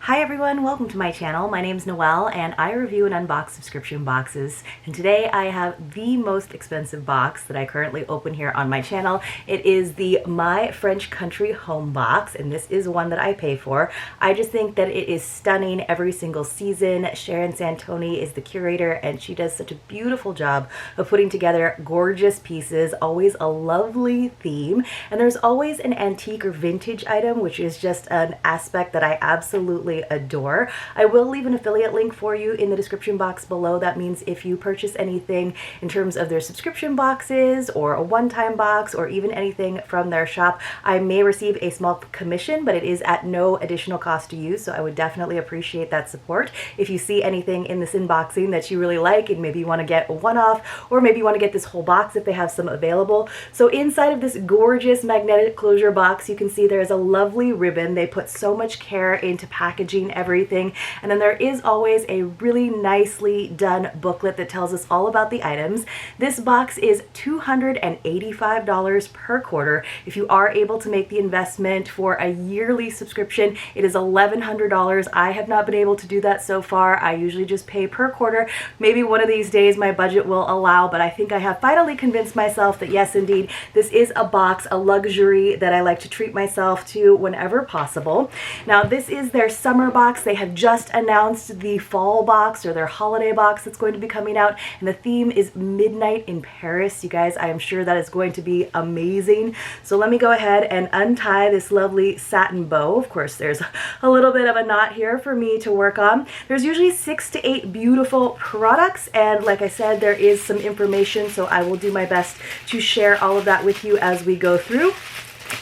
Hi everyone, welcome to my channel. My name's Noelle and I review and unbox subscription boxes. And today I have the most expensive box that I currently open here on my channel. It is the My French Country Home box, and this is one that I pay for. I just think that it is stunning every single season. Sharon Santoni is the curator and she does such a beautiful job of putting together gorgeous pieces, always a lovely theme. And there's always an antique or vintage item, which is just an aspect that I absolutely adore. I will leave an affiliate link for you in the description box below. That means if you purchase anything in terms of their subscription boxes or a one-time box or even anything from their shop, I may receive a small commission, but it is at no additional cost to you, so I would definitely appreciate that support. If you see anything in this unboxing that you really like and maybe you want to get a one-off, or maybe you want to get this whole box if they have some available. So inside of this gorgeous magnetic closure box, you can see there's a lovely ribbon. They put so much care into packaging everything, and then there is always a really nicely done booklet that tells us all about the items. This box is $285 per quarter. If you are able to make the investment for a yearly subscription, it is $1,100. I have not been able to do that so far. I usually just pay per quarter. Maybe one of these days my budget will allow, but I think I have finally convinced myself that yes, indeed, this is a box, a luxury that I like to treat myself to whenever possible. Now, this is their summer box. They have just announced the fall box, or their holiday box, that's going to be coming out, and the theme is Midnight in Paris. You guys, I am sure that is going to be amazing. So let me go ahead and untie this lovely satin bow. Of course, there's a little bit of a knot here for me to work on. There's usually 6 to 8 beautiful products, and like I said, there is some information, so I will do my best to share all of that with you as we go through.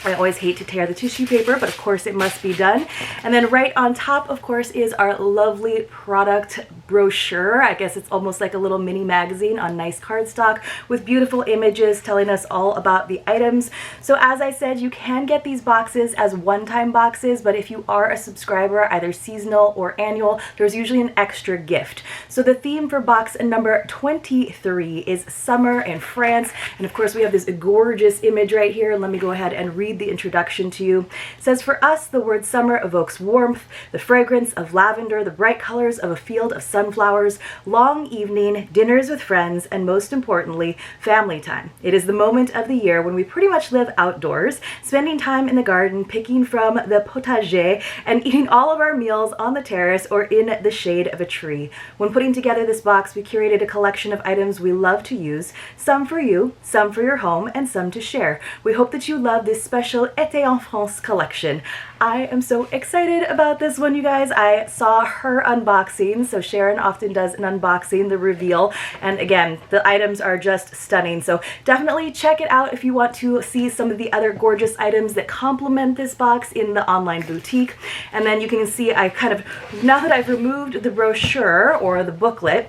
I always hate to tear the tissue paper, but of course it must be done. And then right on top, of course, is our lovely product brochure. I guess it's almost like a little mini magazine on nice cardstock with beautiful images telling us all about the items. So as I said, you can get these boxes as one-time boxes, but if you are a subscriber, either seasonal or annual, there's usually an extra gift. So the theme for box number 23 is summer in France. And of course, we have this gorgeous image right here. Let me go ahead and read the introduction to you. It says, "For us, the word summer evokes warmth, the fragrance of lavender, the bright colors of a field of sunflowers, long evening, dinners with friends, and most importantly, family time. It is the moment of the year when we pretty much live outdoors, spending time in the garden, picking from the potager, and eating all of our meals on the terrace or in the shade of a tree. When putting together this box, we curated a collection of items we love to use, some for you, some for your home, and some to share. We hope that you love this special Été en France collection." I am so excited about this one, you guys. I saw her unboxing, so Sharon often does an unboxing, the reveal, and again, the items are just stunning. So definitely check it out if you want to see some of the other gorgeous items that complement this box in the online boutique. And then you can see I kind of, now that I've removed the brochure or the booklet,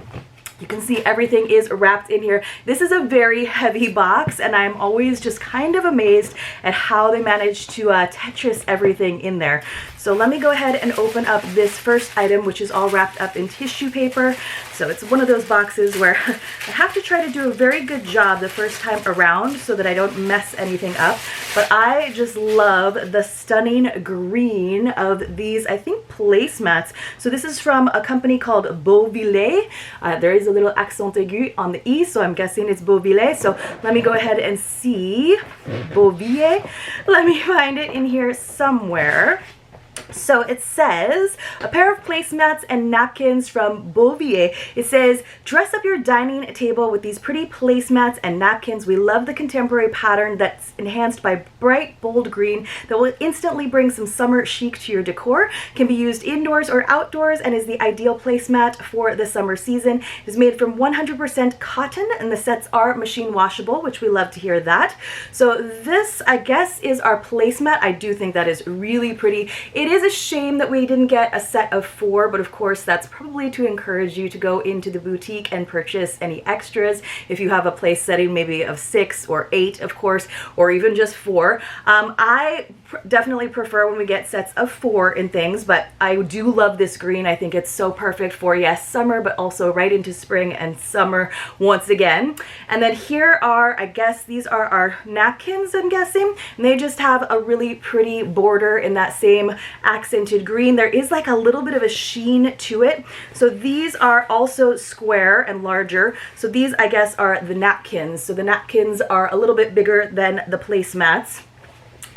you can see everything is wrapped in here. This is a very heavy box, and I'm always just kind of amazed at how they managed to Tetris everything in there. So let me go ahead and open up this first item, which is all wrapped up in tissue paper. So it's one of those boxes where I have to try to do a very good job the first time around so that I don't mess anything up. But I just love the stunning green of these, I think, placemats. So this is from a company called Beauvillé. There is a little accent aigu on the E, so I'm guessing it's Beauvillé. So let me go ahead and see. Beauvillé. Let me find it in here somewhere. So it says, a pair of placemats and napkins from Beauvillé. It says, dress up your dining table with these pretty placemats and napkins. We love the contemporary pattern that's enhanced by bright, bold green that will instantly bring some summer chic to your decor. Can be used indoors or outdoors and is the ideal placemat for the summer season. It is made from 100% cotton and the sets are machine washable, which we love to hear that. So this, I guess, is our placemat. I do think that is really pretty. It is a shame that we didn't get a set of 4, but of course that's probably to encourage you to go into the boutique and purchase any extras if you have a place setting maybe of 6 or 8, of course, or even just 4. I definitely prefer when we get sets of 4 in things, but I do love this green. I think it's so perfect for, yes, summer, but also right into spring and summer once again. And then here are, I guess these are our napkins, I'm guessing, and they just have a really pretty border in that same accented green. There is like a little bit of a sheen to it. So these are also square and larger. So these, I guess, are the napkins. So the napkins are a little bit bigger than the placemats.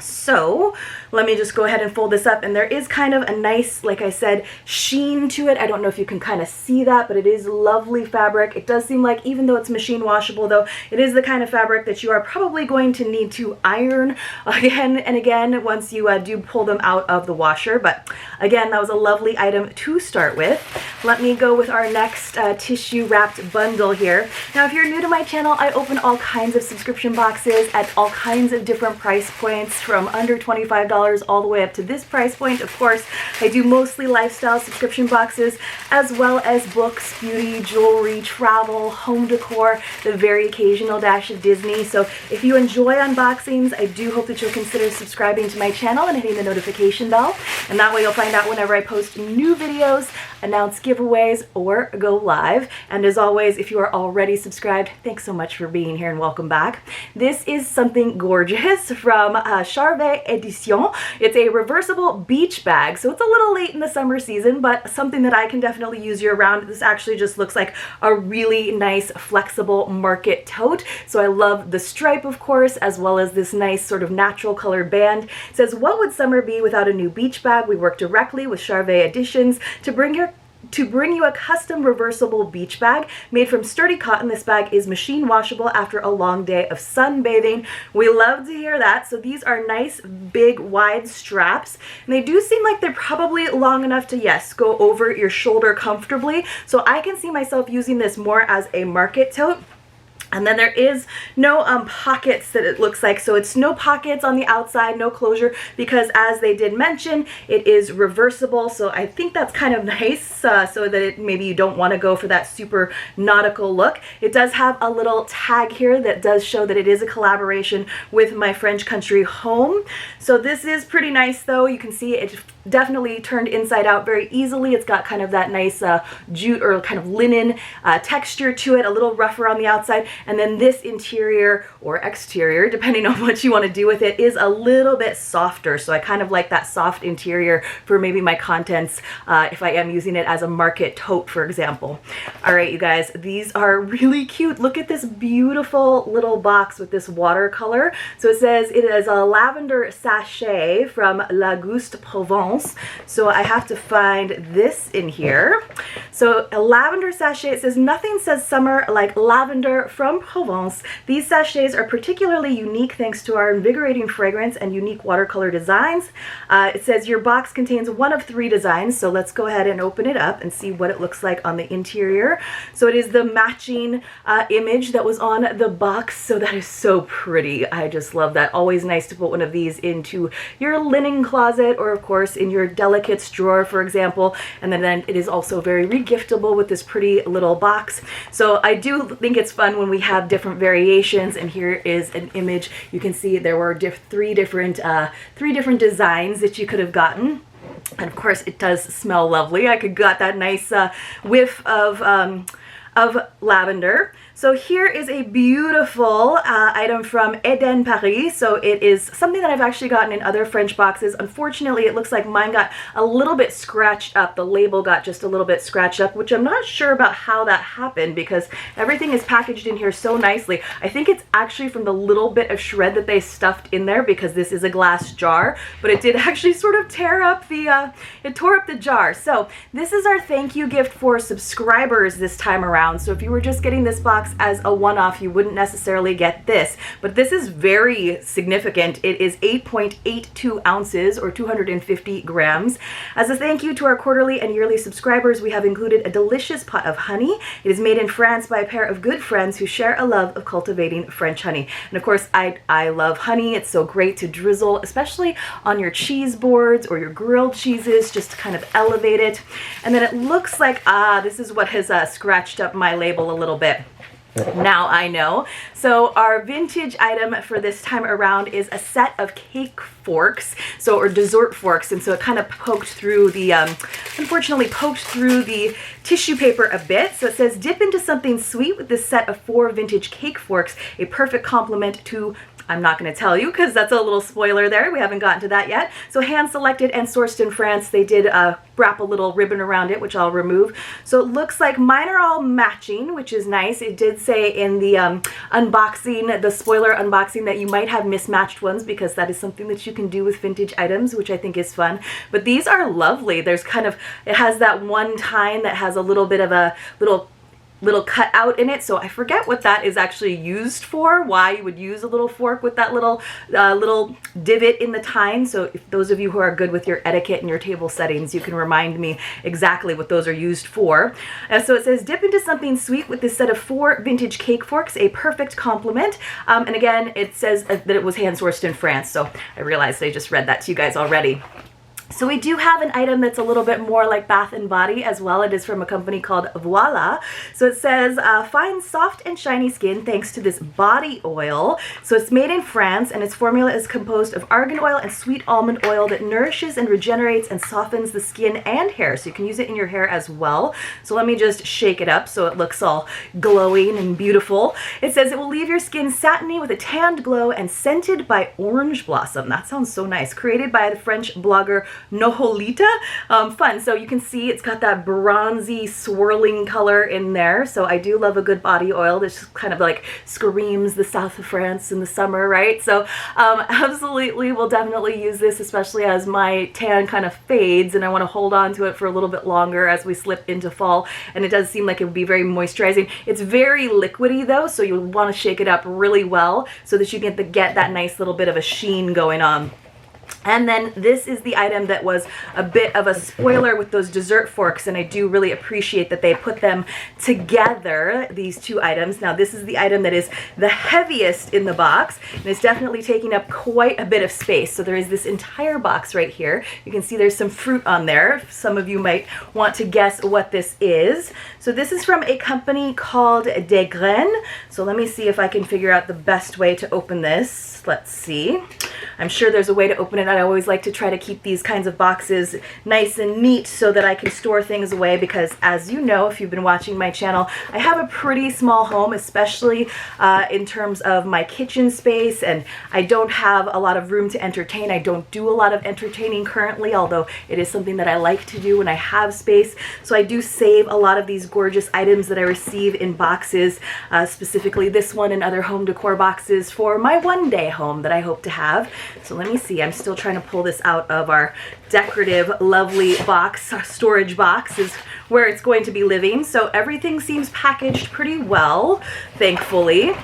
So let me just go ahead and fold this up, and there is kind of a nice, like I said, sheen to it. I don't know if you can kind of see that, but it is lovely fabric. It does seem like, even though it's machine washable though, it is the kind of fabric that you are probably going to need to iron again and again once you do pull them out of the washer. But again, that was a lovely item to start with. Let me go with our next tissue wrapped bundle here. Now, if you're new to my channel, I open all kinds of subscription boxes at all kinds of different price points, from under $25 all the way up to this price point. Of course, I do mostly lifestyle subscription boxes, as well as books, beauty, jewelry, travel, home decor, the very occasional dash of Disney. So if you enjoy unboxings, I do hope that you'll consider subscribing to my channel and hitting the notification bell. And that way you'll find out whenever I post new videos, announce giveaways, or go live. And as always, if you are already subscribed, thanks so much for being here and welcome back. This is something gorgeous from Charvet Edition. It's a reversible beach bag, so it's a little late in the summer season, but something that I can definitely use year round. This actually just looks like a really nice flexible market tote. So I love the stripe, of course, as well as this nice sort of natural colored band. It says, "What would summer be without a new beach bag?" We work directly with Charvet Editions to bring you a custom reversible beach bag made from sturdy cotton. This bag is machine washable after a long day of sunbathing. We love to hear that. So these are nice, big, wide straps, and they do seem like they're probably long enough to, yes, go over your shoulder comfortably. So I can see myself using this more as a market tote. And then there is no pockets that it looks like. So it's no pockets on the outside, no closure, because as they did mention, it is reversible. So I think that's kind of nice, so that maybe you don't want to go for that super nautical look. It does have a little tag here that does show that it is a collaboration with My French Country Home. So this is pretty nice though. You can see it definitely turned inside out very easily. It's got kind of that nice jute or kind of linen texture to it, a little rougher on the outside. And then this interior or exterior, depending on what you want to do with it, is a little bit softer. So I kind of like that soft interior for maybe my contents if I am using it as a market tote, for example. All right, you guys, these are really cute. Look at this beautiful little box with this watercolor. So it says it is a lavender sachet from La Gouste Provence. So I have to find this in here. So a lavender sachet, it says, "Nothing says summer like lavender from Provence. These sachets are particularly unique thanks to our invigorating fragrance and unique watercolor designs." It says your box contains one of 3 designs. So let's go ahead and open it up and see what it looks like on the interior. So it is the matching image that was on the box. So that is so pretty. I just love that. Always nice to put one of these into your linen closet, or of course in your delicates drawer, for example. And then it is also very regiftable with this pretty little box. So I do think it's fun when we have different variations, and here is an image. You can see there were three different designs that you could have gotten. And of course it does smell lovely. I could got that nice whiff of lavender. So here is a beautiful item from Eden Paris. So it is something that I've actually gotten in other French boxes. Unfortunately, it looks like mine got a little bit scratched up. The label got just a little bit scratched up, which I'm not sure about how that happened because everything is packaged in here so nicely. I think it's actually from the little bit of shred that they stuffed in there, because this is a glass jar, but it did actually sort of tear up the, it tore up the jar. So this is our thank you gift for subscribers this time around. So if you were just getting this box as a one-off, you wouldn't necessarily get this, but this is very significant. It is 8.82 ounces or 250 grams. As a thank you to our quarterly and yearly subscribers, we have included a delicious pot of honey. It is made in France by a pair of good friends who share a love of cultivating French honey. And of course, I love honey. It's so great to drizzle, especially on your cheese boards or your grilled cheeses, just to kind of elevate it. And then it looks like, this is what has scratched up my label a little bit. Now I know. So our vintage item for this time around is a set of cake forks, or dessert forks, and so it kind of poked through the, unfortunately poked through the tissue paper a bit. So it says, dip into something sweet with this set of 4 vintage cake forks, a perfect complement to, I'm not going to tell you because that's a little spoiler there. We haven't gotten to that yet. So hand selected and sourced in France. They did wrap a little ribbon around it, which I'll remove. So it looks like mine are all matching, which is nice. It did say in the unboxing, the spoiler unboxing, that you might have mismatched ones because that is something that you can do with vintage items, which I think is fun. But these are lovely. There's kind of, it has that one tine that has a little bit of a little cut out in it, so I forget what that is actually used for, why you would use a little fork with that little divot in the tine. So if those of you who are good with your etiquette and your table settings, you can remind me exactly what those are used for. And so it says, dip into something sweet with this set of 4 vintage cake forks, a perfect complement. And again, it says that it was hand sourced in France, so I realized I just read that to you guys already. So we do have an item that's a little bit more like Bath and Body as well. It is from a company called Voila. So it says, fine, soft and shiny skin thanks to this body oil. So it's made in France and its formula is composed of argan oil and sweet almond oil that nourishes and regenerates and softens the skin and hair. So you can use it in your hair as well. So let me just shake it up so it looks all glowing and beautiful. It says it will leave your skin satiny with a tanned glow and scented by orange blossom. That sounds so nice. Created by the French blogger Noholita. Fun. So you can see it's got that bronzy swirling color in there. So I do love a good body oil that just kind of like screams the south of France in the summer, right? So absolutely will definitely use this, especially as my tan kind of fades and I want to hold on to it for a little bit longer as we slip into fall. And it does seem like it would be very moisturizing. It's very liquidy though, so you want to shake it up really well so that you get that nice little bit of a sheen going on. And then this is the item that was a bit of a spoiler with those dessert forks, and I do really appreciate that they put them together, these 2 items. Now this is the item that is the heaviest in the box, and it's definitely taking up quite a bit of space. So there is this entire box right here. You can see there's some fruit on there. Some of you might want to guess what this is. So this is from a company called DÉCOR. So let me see if I can figure out the best way to open this. Let's see. I'm sure there's a way to open it. I always like to try to keep these kinds of boxes nice and neat so that I can store things away because, as you know, if you've been watching my channel, I have a pretty small home, especially in terms of my kitchen space, and I don't have a lot of room to entertain. I don't do a lot of entertaining currently, although it is something that I like to do when I have space. So I do save a lot of these gorgeous items that I receive in boxes, specifically this one and other home decor boxes for my one-day home that I hope to have. So let me see. I'm still trying to pull this out of our decorative, lovely box. Our storage box is where it's going to be living. So everything seems packaged pretty well, thankfully.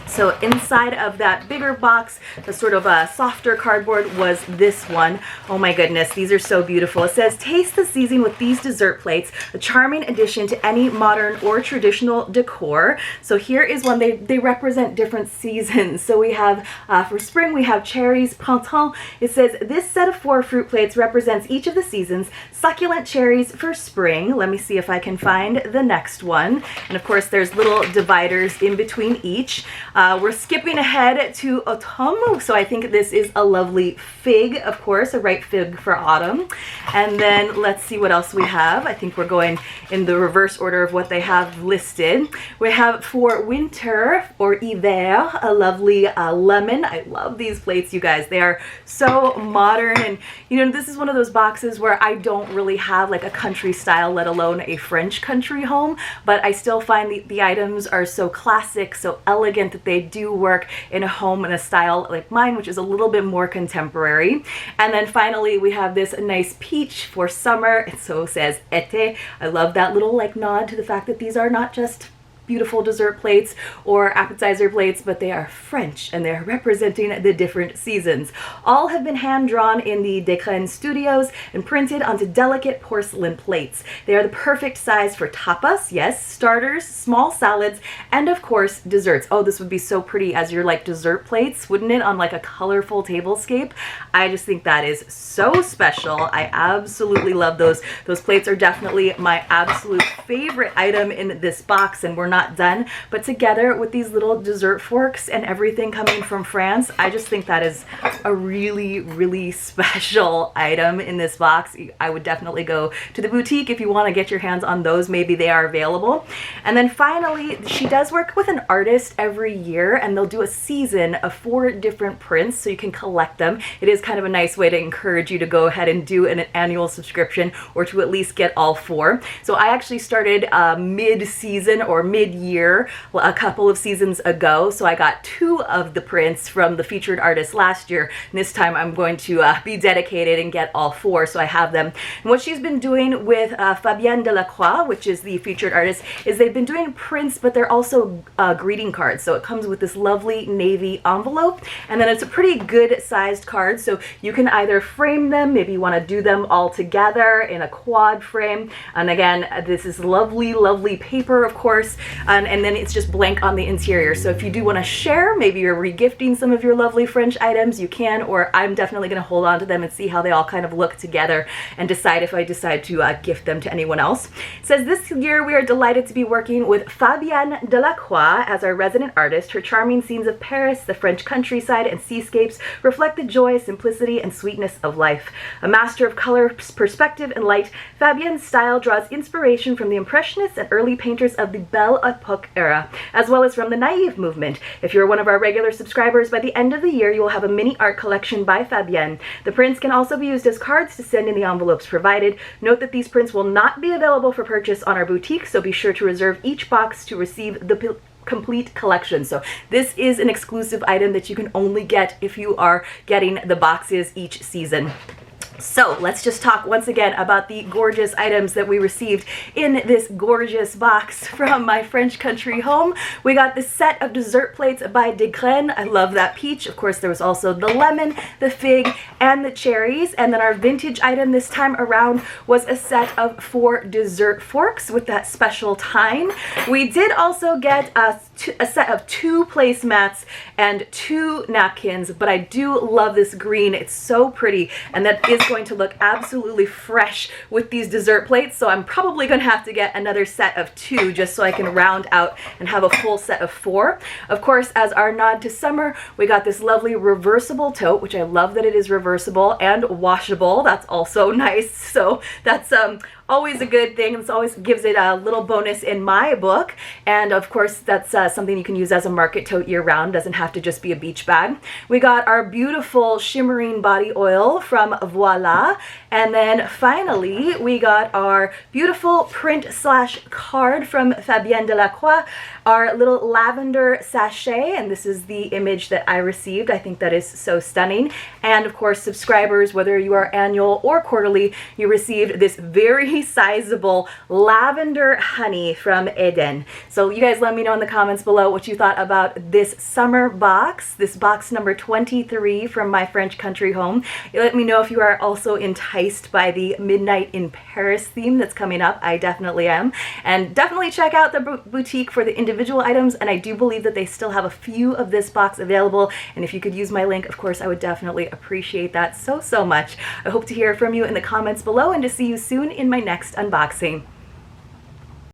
So inside of that bigger box, the sort of a softer cardboard, was this one. Oh my goodness, these are so beautiful. It says, taste the season with these dessert plates, a charming addition to any modern or traditional decor. So here is one, they represent different seasons. So we have, for spring, we have cherries, printemps. It says, this set of 4 fruit plates represents each of the seasons. Succulent cherries for spring. Let me see if I can find the next one. And of course, there's little dividers in between each. We're skipping ahead to autumn, so I think this is a lovely fig, of course, a ripe fig for autumn. And then let's see what else we have. I think we're going in the reverse order of what they have listed. We have for winter, or hiver, a lovely lemon. I love these plates, you guys. They are so modern, and you know, this is one of those boxes where I don't really have like a country style, let alone a French country home, but I still find the items are so classic, so elegant, that they do work in a home in a style like mine, which is a little bit more contemporary. And then finally, we have this nice peach for summer. It so says été. I love that little like nod to the fact that these are not just beautiful dessert plates or appetizer plates, but they are French and they're representing the different seasons. All have been hand drawn in the DÉCOR studios and printed onto delicate porcelain plates. They are the perfect size for tapas, yes, starters, small salads, and of course desserts. Oh, this would be so pretty as your like dessert plates, wouldn't it, on like a colorful tablescape? I just think that is so special. I absolutely love those. Those plates are definitely my absolute favorite item in this box, and we're not done, but together with these little dessert forks and everything coming from France, I just think that is a really, really special item in this box. I would definitely go to the boutique if you want to get your hands on those. Maybe they are available. And then finally, she does work with an artist every year, and they'll do a season of 4 different prints so you can collect them. It is kind of a nice way to encourage you to go ahead and do an annual subscription, or to at least get all 4. So I actually started mid-season or mid-year a couple of seasons ago, so I got 2 of the prints from the featured artist last year, and this time I'm going to be dedicated and get all 4, so I have them. And what she's been doing with Fabienne Delacroix, which is the featured artist, is they've been doing prints, but they're also greeting cards. So it comes with this lovely navy envelope, and then it's a pretty good sized card, so you can either frame them, maybe you want to do them all together in a quad frame, and again, this is lovely, lovely paper, of course, and then it's just blank on the interior. So if you do want to share, maybe you're regifting some of your lovely French items, you can, or I'm definitely going to hold on to them and see how they all kind of look together and decide if I decide to gift them to anyone else. It says, this year we are delighted to be working with Fabienne Delacroix as our resident artist. Her charming scenes of Paris, the French countryside, and seascapes reflect the joy, simplicity, and sweetness of life. A master of color, perspective, and light, Fabienne's style draws inspiration from the Impressionists and early painters of the Belle Epoque era, as well as from the Naive movement. If you're one of our regular subscribers, by the end of the year you will have a mini art collection by Fabienne. The prints can also be used as cards to send in the envelopes provided. Note that these prints will not be available for purchase on our boutique, so be sure to reserve each box to receive the complete collection. So this is an exclusive item that you can only get if you are getting the boxes each season. So let's just talk once again about the gorgeous items that we received in this gorgeous box from My French Country Home. We got this set of dessert plates by DÉCOR. I love that peach. Of course, there was also the lemon, the fig, and the cherries. And then our vintage item this time around was a set of 4 dessert forks with that special tine. We did also get a set of 2 placemats and 2 napkins, but I do love this green. It's so pretty, and that is going to look absolutely fresh with these dessert plates, so I'm probably going to have to get another set of 2 just so I can round out and have a full set of 4. Of course, as our nod to summer, we got this lovely reversible tote, which I love that it is reversible and washable. That's also nice, so that's always a good thing. It always gives it a little bonus in my book, and of course that's something you can use as a market tote year-round. Doesn't have to just be a beach bag. We got our beautiful shimmering body oil from Voila, and then finally we got our beautiful print / card from Fabienne Delacroix, our little lavender sachet, and this is the image that I received. I think that is so stunning. And of course, subscribers, whether you are annual or quarterly, you received this very sizable lavender honey from Eden. So you guys let me know in the comments below what you thought about this summer box, this box number 23 from My French Country Home. Let me know if you are also enticed by the Midnight in Paris theme that's coming up. I definitely am. And definitely check out the boutique for the individual items, and I do believe that they still have a few of this box available, and if you could use my link, of course, I would definitely appreciate that so much. I hope to hear from you in the comments below and to see you soon in my next unboxing.